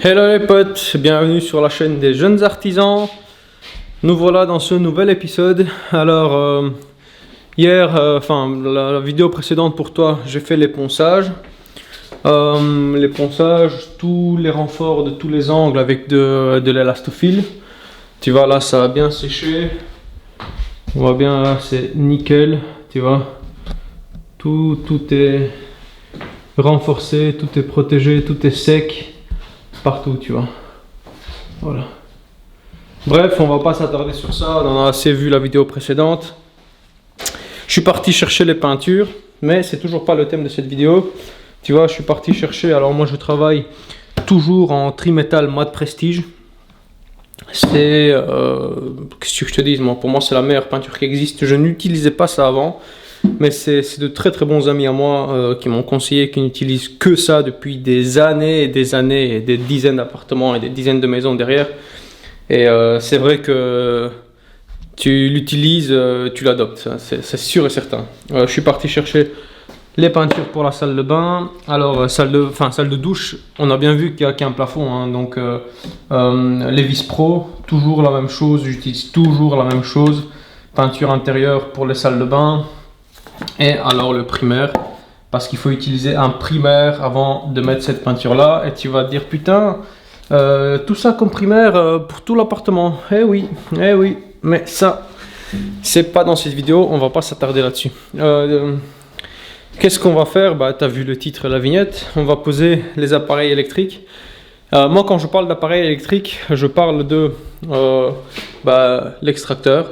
Hello les potes, bienvenue sur la chaîne des jeunes artisans. Nous voilà dans ce nouvel épisode. Alors hier, la vidéo précédente pour toi, j'ai fait les ponçages. Les ponçages, tous les renforts de tous les angles avec de l'élastophile. Tu vois là, ça a bien séché. On voit bien là, c'est nickel. Tu vois, tout est renforcé, tout est protégé, tout est sec. Partout, tu vois. Voilà. Bref, on va pas s'attarder sur ça, on en a assez vu la vidéo précédente. Je suis parti chercher les peintures, mais c'est toujours pas le thème de cette vidéo. Tu vois, je suis parti chercher, alors moi je travaille toujours en trimétal mat prestige. C'est, qu'est-ce que je te dis, moi, pour moi c'est la meilleure peinture qui existe. Je n'utilisais pas ça avant, mais c'est de très très bons amis à moi qui m'ont conseillé, qui n'utilisent que ça depuis des années et des années, et des dizaines d'appartements et des dizaines de maisons derrière. Et c'est vrai que tu l'utilises, tu l'adoptes, c'est sûr et certain. Je suis parti chercher les peintures pour la salle de bain. Alors salle de douche, on a bien vu qu'il y a un plafond, hein, donc Levis Pro, toujours la même chose, j'utilise toujours la même chose. Peinture intérieure pour les salles de bain. Et alors le primaire, parce qu'il faut utiliser un primaire avant de mettre cette peinture là. Et tu vas te dire putain, tout ça comme primaire pour tout l'appartement. Eh oui, mais ça c'est pas dans cette vidéo, on va pas s'attarder là-dessus. Qu'est-ce qu'on va faire? Bah, tu as vu le titre et la vignette. On va poser les appareils électriques. Moi quand je parle d'appareil électrique, je parle de l'extracteur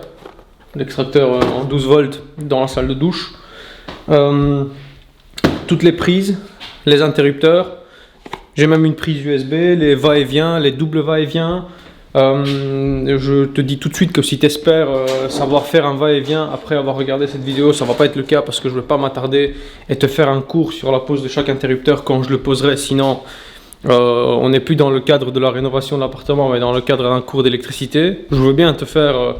en 12 volts dans la salle de douche, toutes les prises, les interrupteurs, j'ai même une prise USB, les va-et-vient, les doubles va-et-vient. Je te dis tout de suite que si tu espères savoir faire un va-et-vient après avoir regardé cette vidéo, ça va pas être le cas, parce que je ne vais pas m'attarder et te faire un cours sur la pose de chaque interrupteur quand je le poserai, sinon on n'est plus dans le cadre de la rénovation de l'appartement mais dans le cadre d'un cours d'électricité. Je veux bien te faire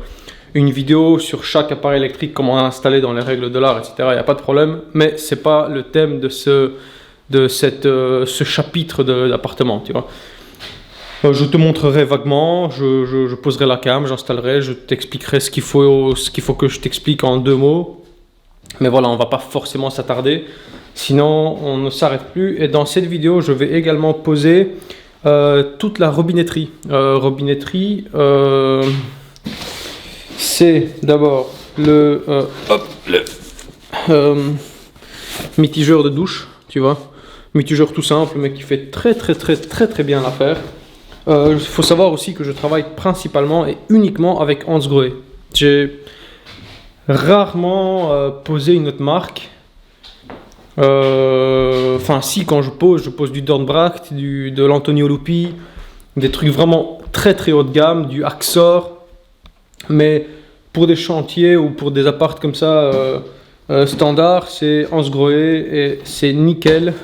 une vidéo sur chaque appareil électrique, comment l'installer dans les règles de l'art, etc. Il n'y a pas de problème, mais c'est pas le thème de ce chapitre d'appartement, tu vois. Je te montrerai vaguement, je poserai la cam, j'installerai, je t'expliquerai ce qu'il faut que je t'explique en 2 mots. Mais voilà, on va pas forcément s'attarder, sinon on ne s'arrête plus. Et dans cette vidéo, je vais également poser toute la robinetterie. C'est d'abord le mitigeur de douche, tu vois, mitigeur tout simple mais qui fait très bien l'affaire. Il faut savoir aussi que je travaille principalement et uniquement avec Hansgrohe. J'ai rarement posé une autre marque. Si, quand je pose du Dornbracht, de l'Antonio Lupi, des trucs vraiment très haut de gamme, du Axor. Mais pour des chantiers ou pour des apparts comme ça standard, c'est Hansgrohe et c'est nickel.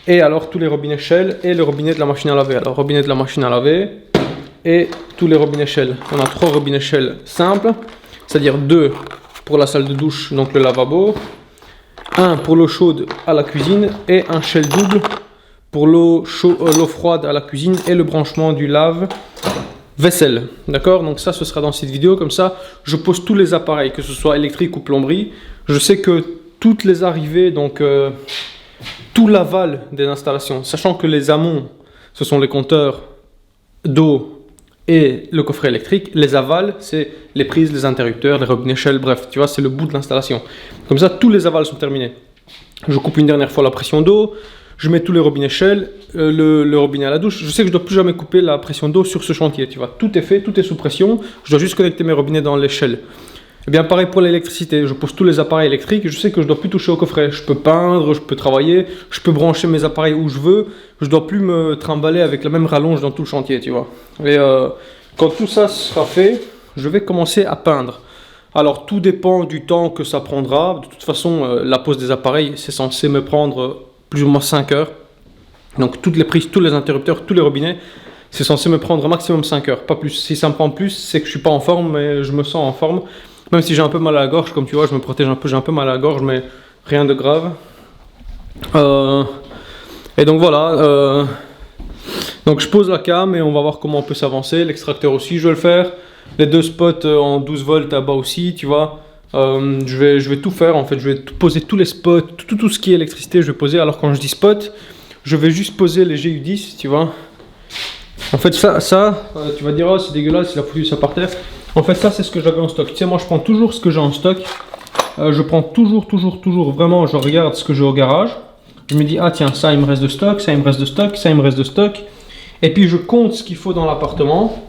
Et alors tous les robinets Shell et le robinet de la machine à laver. Alors robinet de la machine à laver et tous les robinets Shell. On a 3 robinets Shell simples, c'est-à-dire 2 pour la salle de douche, donc le lavabo, 1 pour l'eau chaude à la cuisine et un Shell double pour l'eau froide à la cuisine et le branchement du lave-vaisselle. D'accord? Donc ça, ce sera dans cette vidéo. Comme ça, je pose tous les appareils, que ce soit électrique ou plomberie. Je sais que toutes les arrivées, donc tout l'aval des installations, sachant que les amont, ce sont les compteurs d'eau et le coffret électrique. Les avals, c'est les prises, les interrupteurs, les robinets Shell, bref, tu vois, c'est le bout de l'installation. Comme ça, tous les avals sont terminés. Je coupe une dernière fois la pression d'eau. Je mets tous les robinets Shell, le robinet à la douche. Je sais que je ne dois plus jamais couper la pression d'eau sur ce chantier. Tu vois, tout est fait, tout est sous pression. Je dois juste connecter mes robinets dans les Shell. Et bien pareil pour l'électricité. Je pose tous les appareils électriques. Je sais que je ne dois plus toucher au coffret. Je peux peindre, je peux travailler, je peux brancher mes appareils où je veux. Je ne dois plus me trimballer avec la même rallonge dans tout le chantier. Tu vois. Et quand tout ça sera fait, je vais commencer à peindre. Alors tout dépend du temps que ça prendra. De toute façon, la pose des appareils, c'est censé me prendre plus ou moins 5 heures. Donc toutes les prises, tous les interrupteurs, tous les robinets, c'est censé me prendre au maximum 5 heures, pas plus. Si ça me prend plus, c'est que je suis pas en forme, mais je me sens en forme. Même si j'ai un peu mal à la gorge, comme tu vois, je me protège un peu, j'ai un peu mal à la gorge, mais rien de grave. Et donc voilà. Donc je pose la cam et on va voir comment on peut s'avancer. L'extracteur aussi, je vais le faire. Les deux spots en 12 volts à bas aussi, tu vois. Je vais tout faire en fait. Je vais poser tous les spots, tout ce qui est électricité, je vais poser. Alors quand je dis spot, je vais juste poser les GU10, tu vois. En fait ça tu vas dire oh c'est dégueulasse, il a foutu ça par terre. En fait ça c'est ce que j'avais en stock. Tu sais moi je prends toujours ce que j'ai en stock. Je prends toujours vraiment, je regarde ce que j'ai au garage. Je me dis ah tiens ça il me reste de stock, ça il me reste de stock, ça il me reste de stock. Et puis je compte ce qu'il faut dans l'appartement.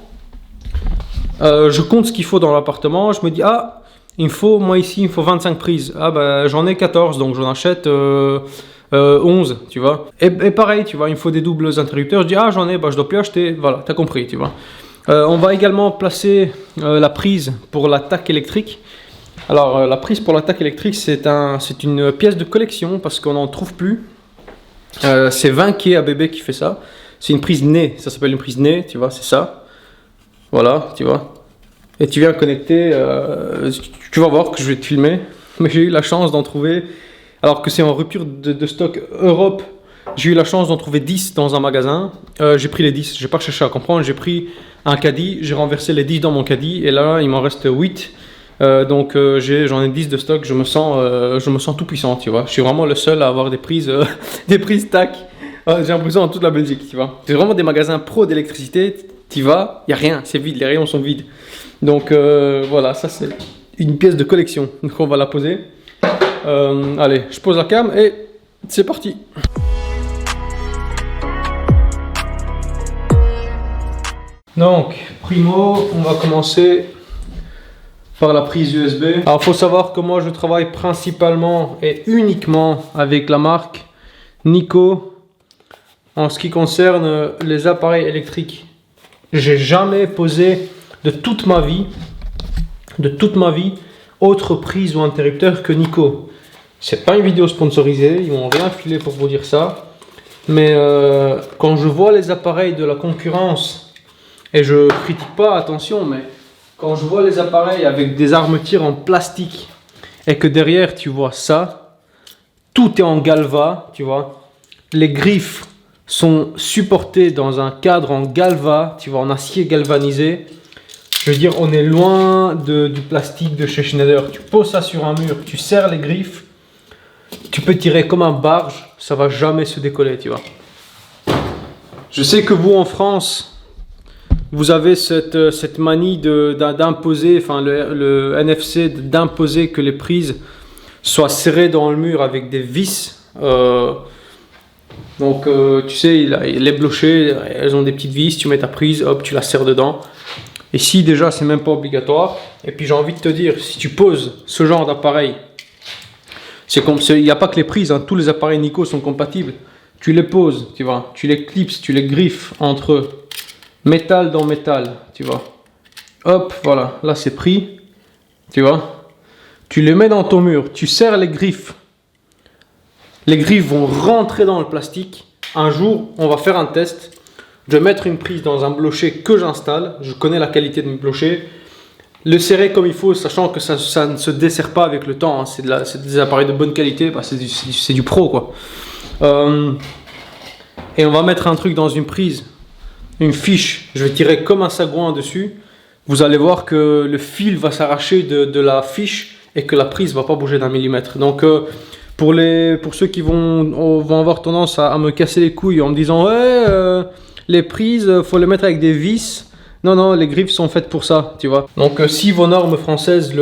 Je compte ce qu'il faut dans l'appartement. Je me dis ah moi ici il me faut 25 prises. Ah bah j'en ai 14 donc j'en achète 11 tu vois. Et pareil tu vois il me faut des doubles interrupteurs. Je dis ah j'en ai, bah je dois plus acheter. Voilà t'as compris tu vois. On va également placer la prise pour la TAC électrique. Alors la prise pour la TAC électrique c'est une pièce de collection parce qu'on n'en trouve plus. C'est 20 quai ABB qui fait ça. C'est une prise nez, ça s'appelle une prise nez, tu vois, c'est ça. Voilà, tu vois. Et tu viens connecter, tu vas voir que je vais te filmer. Mais j'ai eu la chance d'en trouver, alors que c'est en rupture de stock Europe, j'ai eu la chance d'en trouver 10 dans un magasin. J'ai pris les 10, j'ai pas cherché à comprendre, j'ai pris un caddie, j'ai renversé les 10 dans mon caddie, et là il m'en reste 8. Donc j'en ai 10 de stock, je me sens tout puissant, tu vois. Je suis vraiment le seul à avoir des prises TAC. J'ai l'impression dans toute la Belgique, tu vois. C'est vraiment des magasins pro d'électricité, tu vas, il n'y a rien, c'est vide, les rayons sont vides. Donc voilà, ça c'est une pièce de collection, donc on va la poser. Allez, je pose la cam et c'est parti. Donc, primo, on va commencer par la prise USB. Alors, il faut savoir que moi je travaille principalement et uniquement avec la marque Nico. En ce qui concerne les appareils électriques, j'ai jamais posé de toute ma vie, autre prise ou interrupteur que Nico. C'est pas une vidéo sponsorisée, ils m'ont rien filé pour vous dire ça. Mais quand je vois les appareils de la concurrence, et je critique pas, attention, mais quand je vois les appareils avec des armatures en plastique et que derrière tu vois ça, tout est en galva, tu vois, les griffes sont supportés dans un cadre en galva, tu vois, en acier galvanisé. Je veux dire, on est loin du plastique de chez Schneider. Tu poses ça sur un mur, tu serres les griffes, tu peux tirer comme un barge, ça va jamais se décoller, tu vois. Je sais que vous en France, vous avez cette manie d'imposer, enfin le NFC d'imposer que les prises soient serrées dans le mur avec des vis. Donc tu sais, les blochées, elles ont des petites vis, tu mets ta prise, hop, tu la serres dedans. Ici déjà, c'est même pas obligatoire. Et puis j'ai envie de te dire, si tu poses ce genre d'appareil, il n'y a pas que les prises, hein, tous les appareils Nico sont compatibles. Tu les poses, tu vois, tu les clipses, tu les griffes entre eux, métal dans métal, tu vois. Hop, voilà, là c'est pris, tu vois. Tu les mets dans ton mur, tu serres les griffes. Les griffes vont rentrer dans le plastique. Un jour, on va faire un test. Je vais mettre une prise dans un blocher que j'installe. Je connais la qualité de mes blochers. Le serrer comme il faut, sachant que ça ne se desserre pas avec le temps. Hein. C'est des appareils de bonne qualité. Bah, c'est du pro, quoi. Et on va mettre un truc dans une prise, une fiche. Je vais tirer comme un sagouin dessus. Vous allez voir que le fil va s'arracher de la fiche et que la prise ne va pas bouger d'un millimètre. Donc, pour ceux qui vont avoir tendance à me casser les couilles en me disant ouais, les prises, faut les mettre avec des vis. Non, les griffes sont faites pour ça, tu vois. Donc si vos normes françaises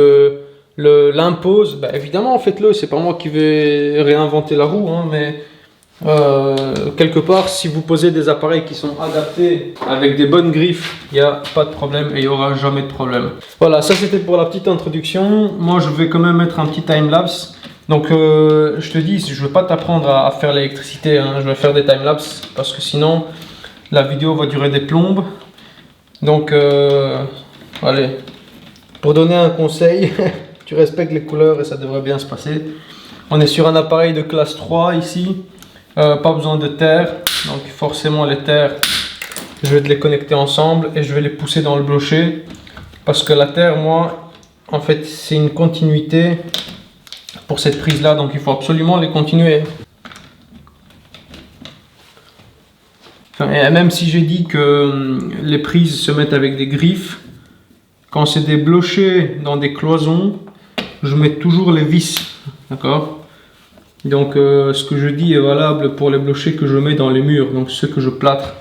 l'imposent, bah, évidemment faites-le. C'est pas moi qui vais réinventer la roue, hein, mais quelque part, si vous posez des appareils qui sont adaptés avec des bonnes griffes, il n'y a pas de problème et il n'y aura jamais de problème. Voilà, ça c'était pour la petite introduction. Moi, je vais quand même mettre un petit time-lapse. Donc je te dis, je ne vais pas t'apprendre à faire l'électricité, hein. Je vais faire des timelapses parce que sinon la vidéo va durer des plombes. Donc allez, pour donner un conseil, tu respectes les couleurs et ça devrait bien se passer. On est sur un appareil de classe 3 ici, pas besoin de terre, donc forcément les terres, je vais les connecter ensemble et je vais les pousser dans le blocher parce que la terre, moi, en fait c'est une continuité pour cette prise là, donc il faut absolument les continuer. Enfin, et même si j'ai dit que les prises se mettent avec des griffes, quand c'est des blochers dans des cloisons, je mets toujours les vis, d'accord? Donc ce que je dis est valable pour les blochers que je mets dans les murs, donc ceux que je plâtre.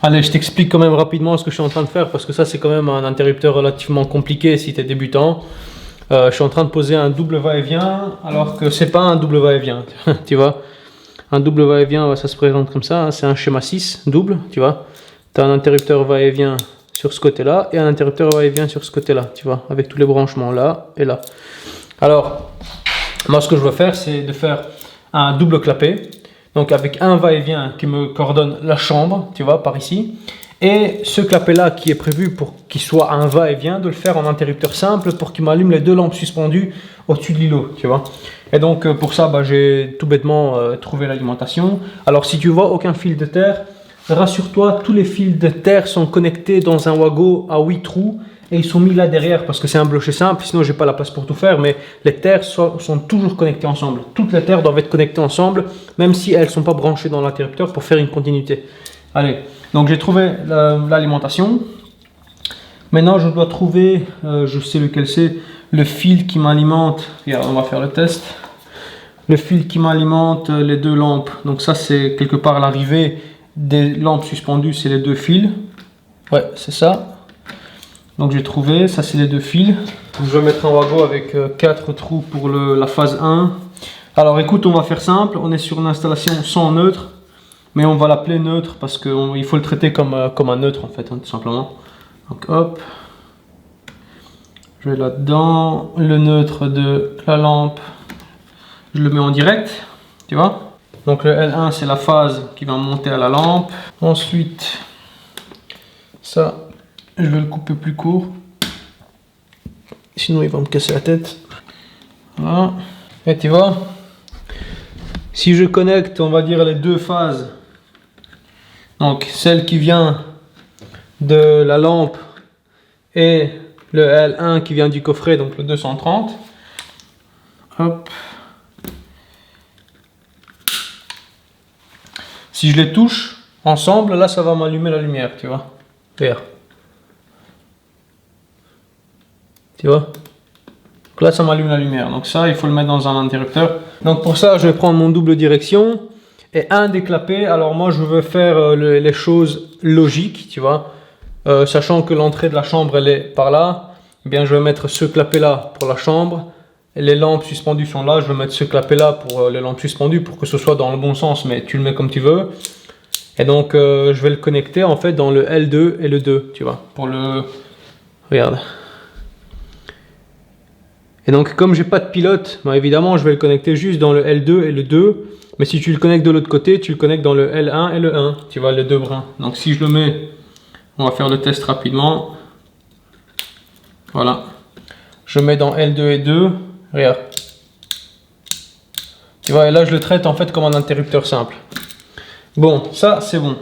Allez, je t'explique quand même rapidement ce que je suis en train de faire parce que ça c'est quand même un interrupteur relativement compliqué si tu es débutant. Je suis en train de poser un double va-et-vient alors que c'est pas un double va-et-vient, tu vois. Un double va-et-vient, ça se présente comme ça, hein, c'est un schéma 6 double, tu vois. Tu as un interrupteur va-et-vient sur ce côté-là et un interrupteur va-et-vient sur ce côté-là, tu vois, avec tous les branchements là et là. Alors, moi ce que je vais faire, c'est de faire un double clapet. Donc avec un va-et-vient qui me coordonne la chambre, tu vois, par ici. Et ce clapet-là qui est prévu pour qu'il soit un va-et-vient, de le faire en interrupteur simple pour qu'il m'allume les deux lampes suspendues au-dessus de l'îlot, tu vois. Et donc pour ça, j'ai tout bêtement trouvé l'alimentation. Alors si tu vois aucun fil de terre, rassure-toi, tous les fils de terre sont connectés dans un wago à 8 trous. Et ils sont mis là derrière parce que c'est un blocher simple, sinon j'ai pas la place pour tout faire, mais les terres sont toujours connectées ensemble. Toutes les terres doivent être connectées ensemble, même si elles ne sont pas branchées dans l'interrupteur pour faire une continuité. Allez, donc j'ai trouvé l'alimentation. Maintenant je dois trouver, je sais lequel c'est, le fil qui m'alimente. Regarde, on va faire le test. Le fil qui m'alimente les deux lampes. Donc ça c'est quelque part l'arrivée des lampes suspendues, c'est les deux fils. Ouais, c'est ça. Donc j'ai trouvé, ça c'est les deux fils. Je vais mettre un wago avec 4 trous pour la phase 1. Alors écoute, on va faire simple, on est sur une installation sans neutre, mais on va l'appeler neutre parce qu'il faut le traiter comme un neutre en fait, hein, tout simplement. Donc hop, je vais là-dedans, le neutre de la lampe, je le mets en direct, tu vois. Donc le L1 c'est la phase qui va monter à la lampe. Ensuite, ça, je vais le couper plus court, sinon il va me casser la tête. Voilà. Et tu vois, si je connecte, on va dire les deux phases, donc celle qui vient de la lampe et le L1 qui vient du coffret, donc le 230. Hop. Si je les touche ensemble, là ça va m'allumer la lumière, tu vois. Regarde. Tu vois, donc là ça m'allume la lumière, donc ça il faut le mettre dans un interrupteur. Donc pour ça je vais prendre mon double direction et un des clapets. Alors moi je veux faire les choses logiques, tu vois, sachant que l'entrée de la chambre elle est par là, eh bien je vais mettre ce clapet là pour la chambre et les lampes suspendues sont là, je vais mettre ce clapet là pour les lampes suspendues pour que ce soit dans le bon sens, mais tu le mets comme tu veux. Et donc je vais le connecter en fait dans le L2 et le 2, tu vois, pour le... Regarde. Et donc comme j'ai pas de pilote, bah, évidemment je vais le connecter juste dans le L2 et le 2. Mais si tu le connectes de l'autre côté, tu le connectes dans le L1 et le 1. Tu vois les deux brins. Donc si je le mets, on va faire le test rapidement. Voilà. Je mets dans L2 et 2. Regarde. Tu vois, et là je le traite en fait comme un interrupteur simple. Bon, ça c'est bon.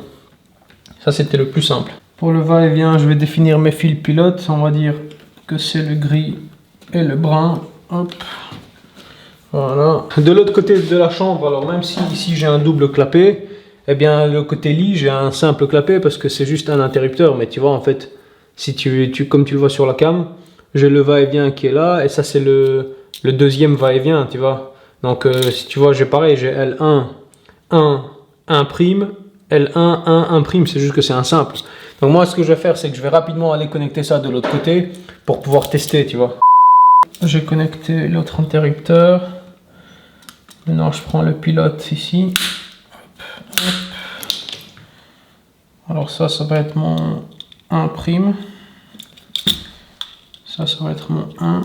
Ça c'était le plus simple. Pour le va-et-vient, je vais définir mes fils pilotes. On va dire que c'est le gris et le brun. Hop. Voilà. De l'autre côté de la chambre, alors même si ici j'ai un double clapet, eh bien le côté lit j'ai un simple clapet parce que c'est juste un interrupteur. Mais tu vois en fait, si comme tu le vois sur la cam, j'ai le va-et-vient qui est là et ça c'est le deuxième va-et-vient, tu vois. Donc si tu vois, j'ai pareil, j'ai L1, 1, 1 prime, L1, 1, 1 prime, c'est juste que c'est un simple. Donc moi ce que je vais faire, c'est que je vais rapidement aller connecter ça de l'autre côté pour pouvoir tester, tu vois. J'ai connecté l'autre interrupteur. Maintenant je prends le pilote ici. Hop, hop. Alors ça va être mon 1 prime. Ça va être mon 1.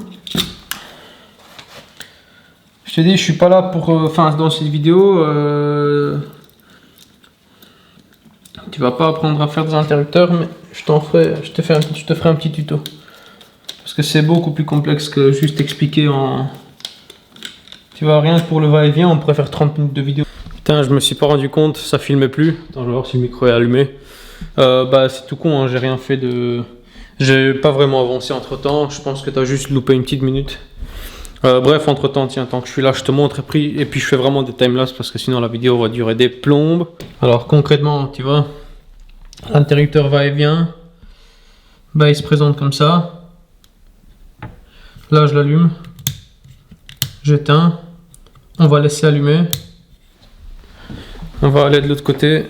Je te dis, je suis pas là pour... Enfin, dans cette vidéo, tu vas pas apprendre à faire des interrupteurs, mais je te ferai un petit tuto. Parce que c'est beaucoup plus complexe que juste expliquer en... Tu vois, rien que pour le va-et-vient, on pourrait faire 30 minutes de vidéo. Putain, je me suis pas rendu compte, ça filmait plus. Attends, je vais voir si le micro est allumé. Bah, c'est tout con, hein, j'ai rien fait de... J'ai pas vraiment avancé entre temps, je pense que tu as juste loupé une petite minute. Bref, entre temps, tiens, tant que je suis là, je te montre et puis je fais vraiment des timelapse parce que sinon la vidéo va durer des plombes. Alors concrètement, tu vois, l'interrupteur va et vient, bah il se présente comme ça. Là, je l'allume, j'éteins, on va laisser allumer. On va aller de l'autre côté.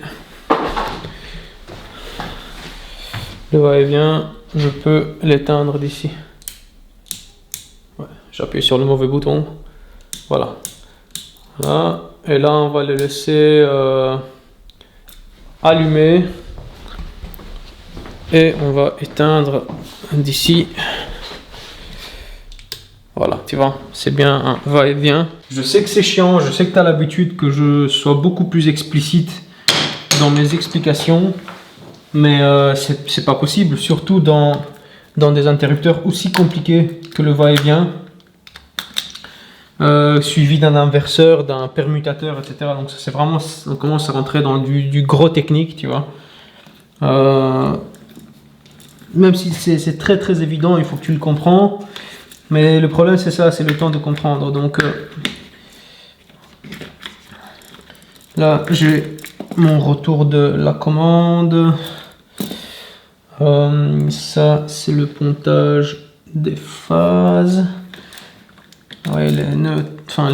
Le va-et-vient, je peux l'éteindre d'ici. J'appuie sur le mauvais bouton. Voilà. Voilà. Et là, on va le laisser allumer. Et on va éteindre d'ici. Voilà, tu vois, c'est bien un va-et-vient. Je sais que c'est chiant, je sais que tu as l'habitude que je sois beaucoup plus explicite dans mes explications. Mais c'est pas possible, surtout dans des interrupteurs aussi compliqués que le va-et-vient. Suivi d'un inverseur, d'un permutateur, etc. Donc c'est vraiment, on commence à rentrer dans du gros technique, tu vois. Même si c'est très très évident, il faut que tu le comprends. Mais le problème c'est ça, c'est le temps de comprendre. Donc là j'ai mon retour de la commande. Ça c'est le pontage des phases. Ouais, les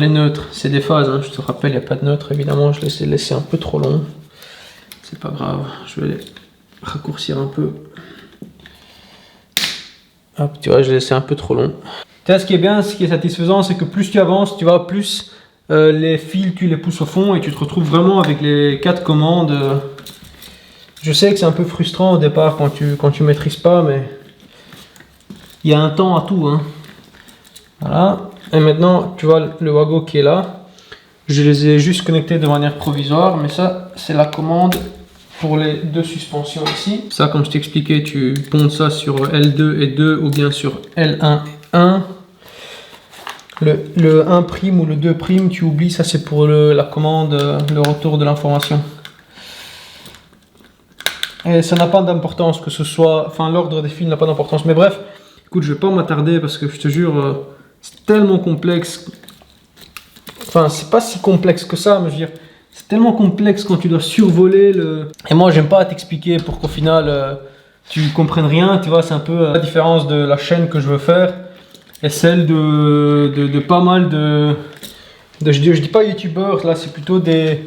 neutres, c'est des phases, hein. Je te rappelle, il n'y a pas de neutre, évidemment, je les ai laissés un peu trop longs. C'est pas grave, je vais les raccourcir un peu. Hop, tu vois, je les ai laissés un peu trop longs. Ce qui est bien, ce qui est satisfaisant, c'est que plus tu avances, tu vois, plus les fils, tu les pousses au fond et tu te retrouves vraiment avec les 4 commandes. Je sais que c'est un peu frustrant au départ quand tu maîtrises pas, mais il y a un temps à tout, hein. Voilà. Et maintenant, tu vois le wago qui est là. Je les ai juste connectés de manière provisoire, mais ça, c'est la commande pour les deux suspensions ici. Ça, comme je t'expliquais, tu pondes ça sur L2 et 2 ou bien sur L1 et 1. Le 1 prime ou le 2 prime, tu oublies, ça c'est pour la commande, le retour de l'information. Et ça n'a pas d'importance que ce soit, enfin l'ordre des fils n'a pas d'importance. Mais bref, écoute, je vais pas m'attarder parce que je te jure, c'est tellement complexe. Enfin, c'est pas si complexe que ça, mais je veux dire, c'est tellement complexe quand tu dois survoler le... Et moi, j'aime pas t'expliquer pour qu'au final, tu comprennes rien. Tu vois, c'est un peu la différence de la chaîne que je veux faire et celle de pas mal de je dis pas youtubeurs, là, c'est plutôt des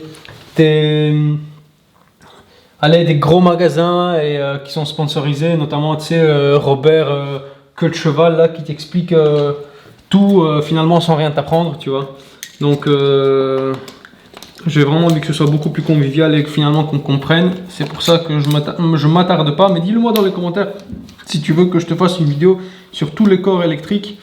gros magasins et qui sont sponsorisés, notamment, tu sais, Robert Queue de Cheval, là, qui t'explique tout finalement sans rien t'apprendre, tu vois. Donc j'ai vraiment envie que ce soit beaucoup plus convivial et que finalement qu'on comprenne. C'est pour ça que je m'attarde pas, mais dis-le moi dans les commentaires si tu veux que je te fasse une vidéo sur tous les corps électriques,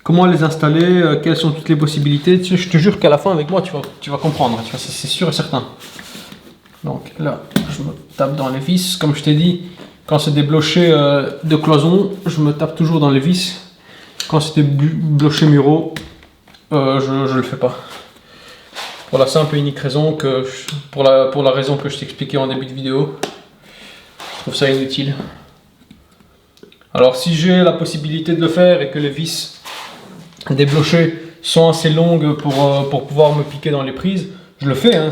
comment les installer, quelles sont toutes les possibilités. Je te jure qu'à la fin avec moi tu vas comprendre, tu vois, c'est sûr et certain. Donc là je me tape dans les vis, comme je t'ai dit, quand c'est des blochers de cloison, je me tape toujours dans les vis. Quand c'est des blochers muraux, je le fais pas. Pour la simple et unique raison que, pour la raison que je t'expliquais en début de vidéo, je trouve ça inutile. Alors si j'ai la possibilité de le faire et que les vis des blochers sont assez longues pour pouvoir me piquer dans les prises, je le fais, hein.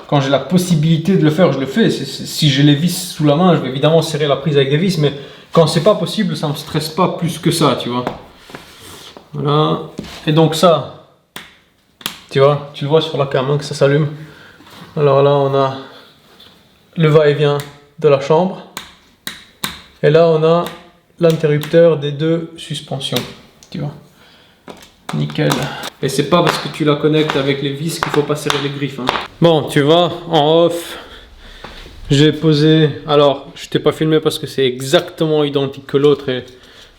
Quand j'ai la possibilité de le faire, je le fais. Si j'ai les vis sous la main, je vais évidemment serrer la prise avec des vis, mais quand c'est pas possible, ça me stresse pas plus que ça, tu vois. Voilà. Et donc ça, tu vois, tu le vois sur la cam, hein, que ça s'allume. Alors là, on a le va-et-vient de la chambre. Et là, on a l'interrupteur des deux suspensions, tu vois. Nickel. Et c'est pas parce que tu la connectes avec les vis qu'il faut pas serrer les griffes, hein. Bon, tu vois, en off, j'ai posé... Alors, je t'ai pas filmé parce que c'est exactement identique que l'autre et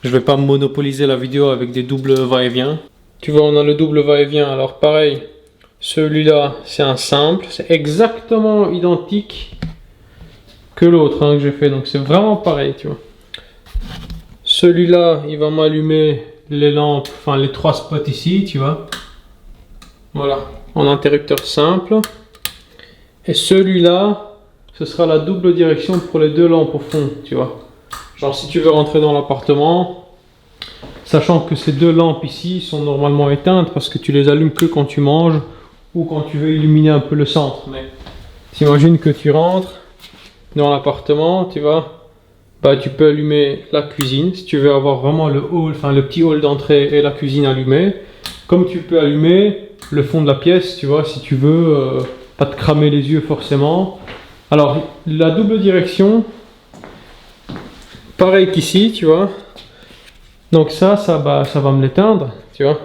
je vais pas monopoliser la vidéo avec des doubles va-et-vient. Tu vois, on a le double va-et-vient. Alors pareil, celui-là, c'est un simple. C'est exactement identique que l'autre, hein, que j'ai fait. Donc c'est vraiment pareil, tu vois. Celui-là, il va m'allumer les lampes, enfin les 3 spots ici, tu vois. Voilà, en interrupteur simple. Et celui-là, ce sera la double direction pour les 2 lampes au fond, tu vois. Genre si tu veux rentrer dans l'appartement, sachant que ces 2 lampes ici sont normalement éteintes parce que tu les allumes que quand tu manges ou quand tu veux illuminer un peu le centre. Mais t'imagines que tu rentres dans l'appartement, tu vois. Bah, tu peux allumer la cuisine si tu veux avoir vraiment le hall, enfin le petit hall d'entrée et la cuisine allumée. Comme tu peux allumer le fond de la pièce, tu vois, si tu veux pas te cramer les yeux forcément. Alors la double direction, pareil qu'ici, tu vois. Donc ça va me l'éteindre, tu vois.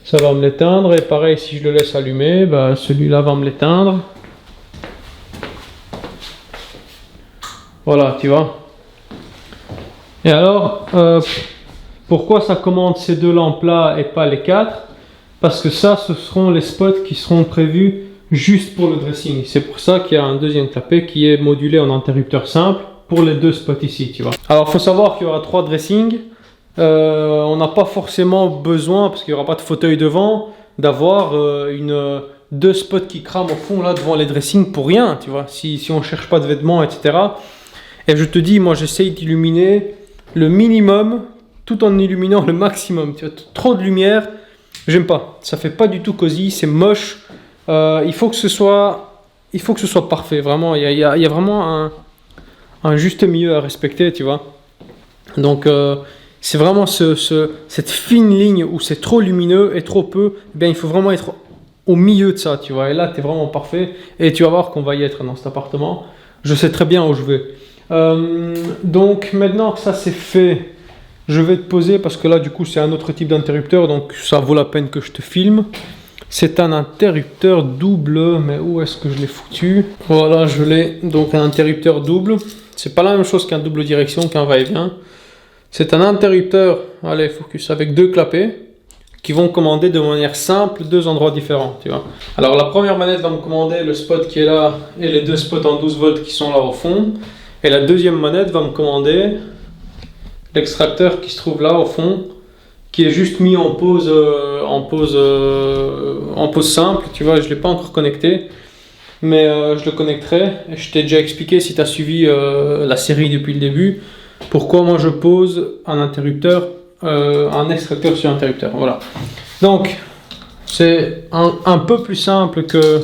Ça va me l'éteindre et pareil si je le laisse allumer, bah, celui-là va me l'éteindre. Voilà, tu vois. Et alors, pourquoi ça commande ces 2 lampes-là et pas les 4? Parce que ça, ce seront les spots qui seront prévus juste pour le dressing. C'est pour ça qu'il y a un deuxième clapet qui est modulé en interrupteur simple pour les 2 spots ici, tu vois. Alors, il faut savoir qu'il y aura 3 dressings. On n'a pas forcément besoin, parce qu'il n'y aura pas de fauteuil devant, d'avoir 2 spots qui crament au fond là devant les dressings pour rien, tu vois. Si on ne cherche pas de vêtements, etc. Et je te dis, moi j'essaye d'illuminer le minimum tout en illuminant le maximum. Tu vois, trop de lumière, j'aime pas. Ça fait pas du tout cosy, c'est moche. Il faut que ce soit parfait. Vraiment, il y a vraiment un juste milieu à respecter, tu vois. Donc c'est vraiment cette fine ligne où c'est trop lumineux et trop peu. Eh bien, il faut vraiment être au milieu de ça, tu vois. Et là, tu es vraiment parfait. Et tu vas voir qu'on va y être dans cet appartement. Je sais très bien où je vais. Donc maintenant que ça c'est fait, je vais te poser parce que là du coup c'est un autre type d'interrupteur, donc ça vaut la peine que je te filme. C'est un interrupteur double, mais où est-ce que je l'ai foutu? Voilà, je l'ai. Donc un interrupteur double, c'est pas la même chose qu'un double direction, qu'un va-et-vient. C'est un interrupteur, allez focus, avec 2 clapets qui vont commander de manière simple 2 endroits différents, tu vois. Alors la première manette va me commander le spot qui est là et les 2 spots en 12 volts qui sont là au fond. Et la deuxième manette va me commander l'extracteur qui se trouve là au fond, qui est juste mis en pause simple, tu vois. Je ne l'ai pas encore connecté, mais je le connecterai. Et je t'ai déjà expliqué, si tu as suivi la série depuis le début, pourquoi moi je pose un interrupteur, un extracteur sur interrupteur. Voilà. Donc c'est un peu plus simple que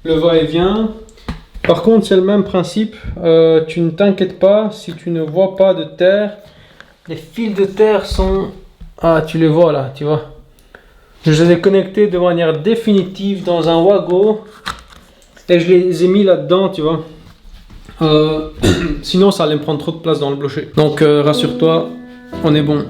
le va-et-vient. Par contre, c'est le même principe. Tu ne t'inquiètes pas si tu ne vois pas de terre. Les fils de terre sont... Ah, tu les vois là, tu vois. Je les ai connectés de manière définitive dans un Wago. Et je les ai mis là-dedans, tu vois. Sinon, ça allait me prendre trop de place dans le blocher. Donc, rassure-toi, on est bon.